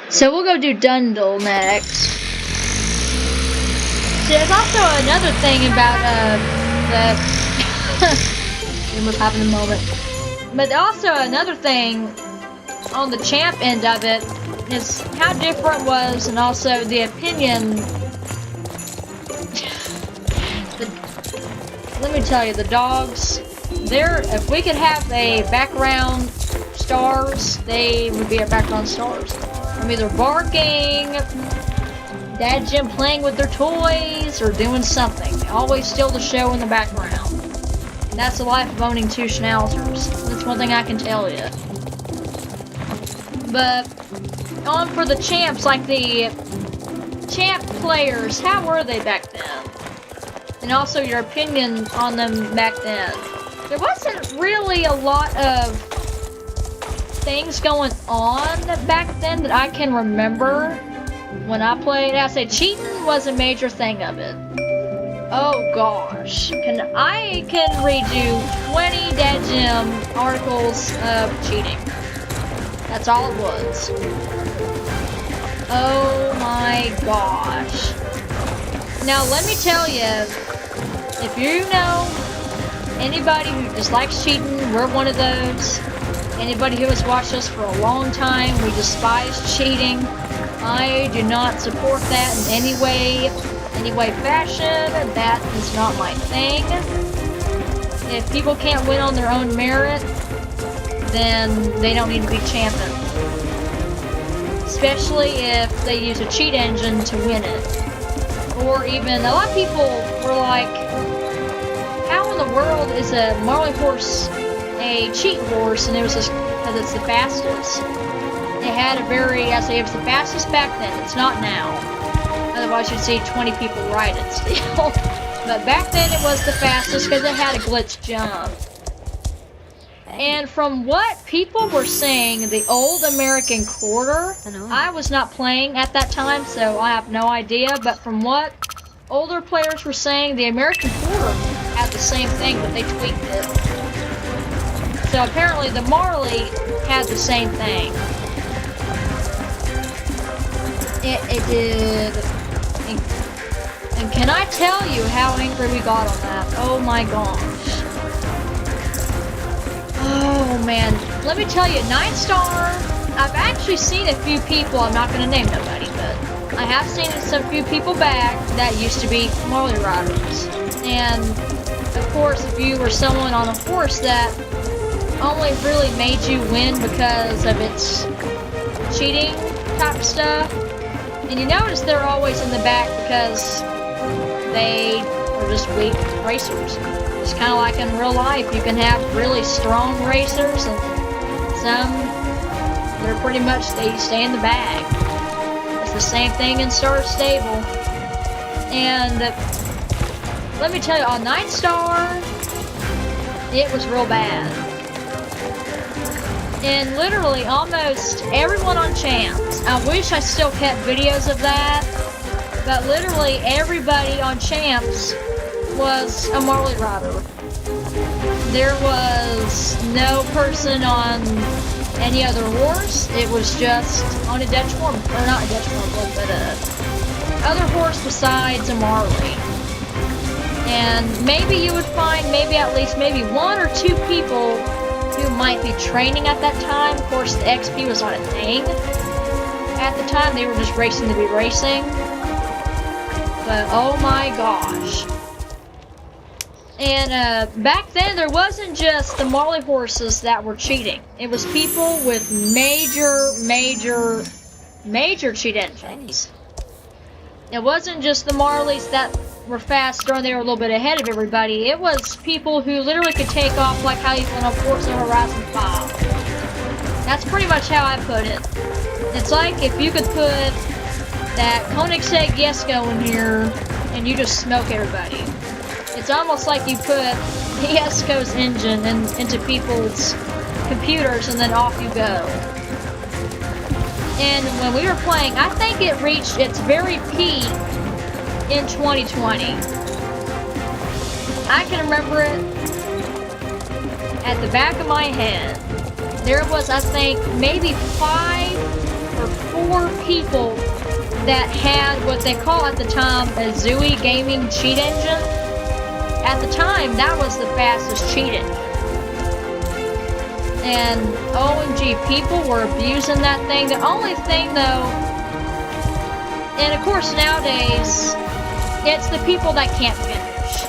So we'll go do Dundle next. See, there's also another thing about the we was having a moment. But also another thing on the champ end of it is how different was, and also the opinion. Let me tell you, the dogs, if we could have a background stars, they would be our background stars. I'm either barking, Dad Jim playing with their toys, or doing something. They always steal the show in the background. And that's the life of owning two schnauzers. That's one thing I can tell you. But on for the champs, like the champ players, how were they back then? And also your opinion on them back then. There wasn't really a lot of things going on back then that I can remember when I played. I say cheating was a major thing of it. Oh gosh, I can read you 20 Dad Jim articles of cheating. That's all it was. Oh my gosh. Now let me tell you, if you know anybody who dislikes cheating, we're one of those. Anybody who has watched us for a long time, we despise cheating. I do not support that in any way, fashion. That is not my thing. If people can't win on their own merit, then they don't need to be champion. Especially if they use a cheat engine to win it. Or even, a lot of people were like, how in the world is a Marley horse a cheat horse? And it was just because it's the fastest. It had a it was the fastest back then. It's not now. Otherwise you'd see 20 people ride it still. But back then it was the fastest because it had a glitch jump. And from what people were saying, the old American quarter, I was not playing at that time, so I have no idea, but from what older players were saying, the American quarter had the same thing, but they tweaked it. So apparently the Marley had the same thing. It did. And can I tell you how angry we got on that? Oh my gosh. Oh man, let me tell you, 9-star, I've actually seen a few people, I'm not going to name nobody, but I have seen some few people back that used to be Marley riders. And of course, if you were someone on a horse that only really made you win because of its cheating type stuff, and you notice they're always in the back because they are just weak racers. It's kind of like in real life. You can have really strong racers and some, they're pretty much, they stay in the bag. It's the same thing in Star Stable. And let me tell you, on 9-star, it was real bad. And literally almost everyone on Champs, I wish I still kept videos of that, but literally everybody on Champs was a Marley rider. There was no person on any other horse. It was just on a Dutch Foreman, or not a Dutch Foreman, but other horse besides a Marley. And maybe you would find at least one or two people who might be training at that time. Of course, the XP was not a thing at the time. They were just racing to be racing. But oh my gosh. And back then, there wasn't just the Marley horses that were cheating. It was people with major cheat engines. It wasn't just the Marleys that were faster and they were a little bit ahead of everybody. It was people who literally could take off like how you can on Forza Horizon 5. That's pretty much how I put it. It's like if you could put that Koenigsegg Jesko in here and you just smoke everybody. It's almost like you put Jesko's engine into people's computers and then off you go. And when we were playing, I think it reached its very peak in 2020. I can remember it at the back of my head. there was, I think, maybe 5 or 4 people that had what they call at the time a Zooey gaming cheat engine. At the time, that was the fastest cheat engine. And OMG, people were abusing that thing. The only thing though, and of course nowadays, it's the people that can't finish.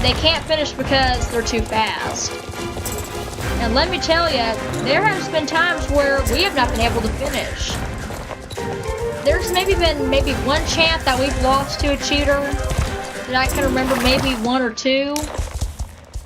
They can't finish because they're too fast. And let me tell you, there has been times where we have not been able to finish. There's been one champ that we've lost to a cheater that I can remember, maybe 1 or 2.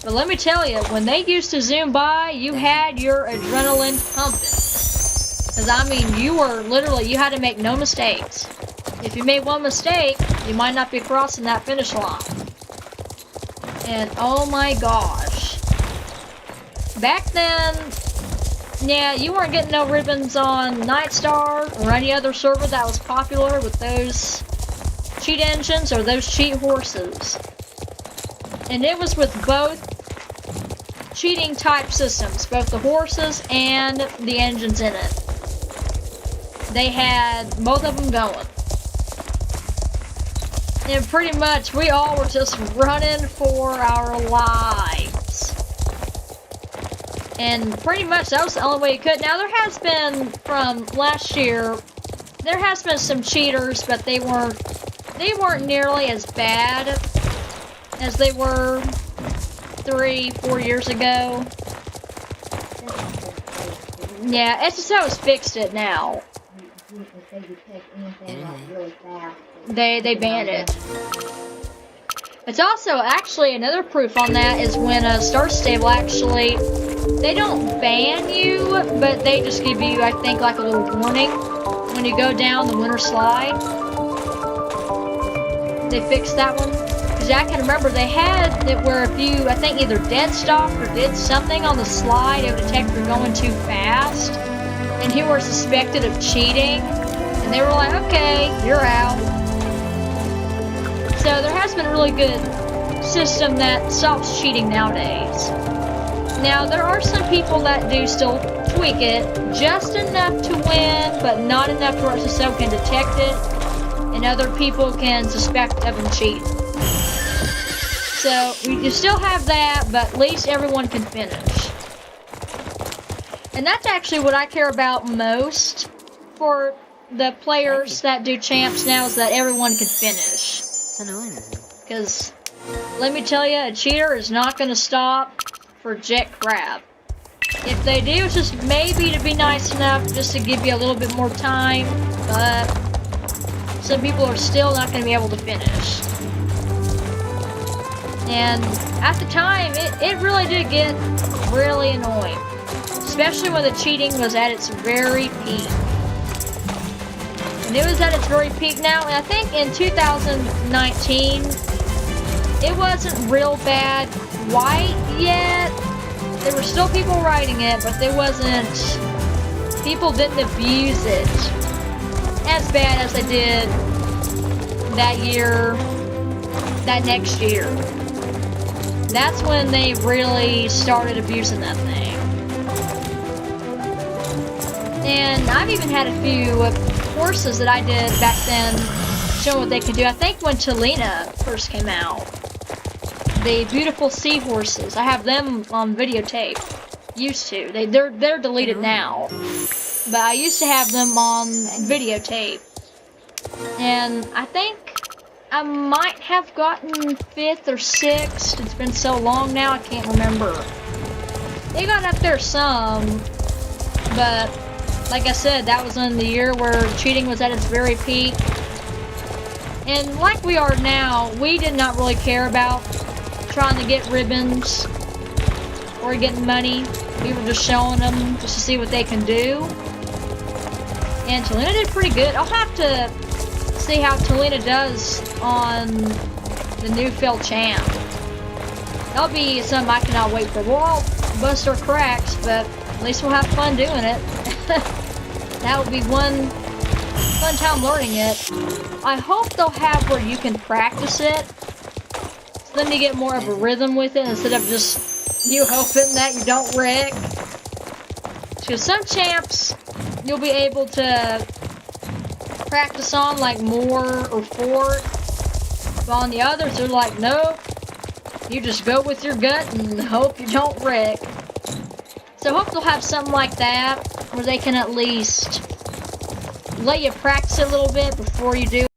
But let me tell you, when they used to zoom by, you had your adrenaline pumping. Because I mean, you had to make no mistakes. If you made one mistake, you might not be crossing that finish line. And oh my gosh. Back then, yeah, you weren't getting no ribbons on Nightstar or any other server that was popular with those cheat engines or those cheat horses. And it was with both cheating type systems, both the horses and the engines in it. They had both of them going. And pretty much we all were just running for our lives. And pretty much that was the only way you could. Now there has been, from last year, there has been some cheaters, but they weren't nearly as bad as they were 3-4 years ago. Yeah, SSO's fixed it now. They banned it. It's also actually another proof on that is when Star Stable actually, they don't ban you, but they just give you, I think, like a little warning when you go down the winter slide. They fixed that one. Because I can remember they had it where if you, I think, either dead stopped or did something on the slide, it would detect you're going too fast. And you were suspected of cheating. And they were like, okay, you're out. So there has been a really good system that stops cheating nowadays. Now, there are some people that do still tweak it, just enough to win, but not enough to where SSO can detect it, and other people can suspect of them cheating. So, you still have that, but at least everyone can finish. And that's actually what I care about most for the players that do champs now, is that everyone can finish. Because, let me tell you, a cheater is not going to stop for Jet Crab. If they do, it's just maybe to be nice enough just to give you a little bit more time, but some people are still not going to be able to finish. And at the time, it really did get really annoying, especially when the cheating was at its very peak. And it was at its very peak now, and I think in 2019, it wasn't real bad quite yet. There were still people writing it, but there wasn't, people didn't abuse it as bad as they did that year, that next year. That's when they really started abusing that thing. And I've even had a few horses that I did back then showing what they could do. I think when Talina first came out, the beautiful seahorses, I have them on videotape. Used to. They're deleted now. But I used to have them on videotape. And I think I might have gotten 5th or 6th. It's been so long now, I can't remember. They got up there some, but like I said, that was in the year where cheating was at its very peak. And like we are now, we did not really care about trying to get ribbons or getting money. We were just showing them just to see what they can do. And Talina did pretty good. I'll have to see how Talina does on the new Phil Champ. That'll be something I cannot wait for. We'll all bust our cracks, but at least we'll have fun doing it. That will be one fun time learning it. I hope they'll have where you can practice it, so then you get more of a rhythm with it instead of just you hoping that you don't wreck. Because some champs, you'll be able to practice on like more or fort. But on the others, they're like, nope. You just go with your gut and hope you don't wreck. So I hope they'll have something like that, where they can at least let you practice it a little bit before you do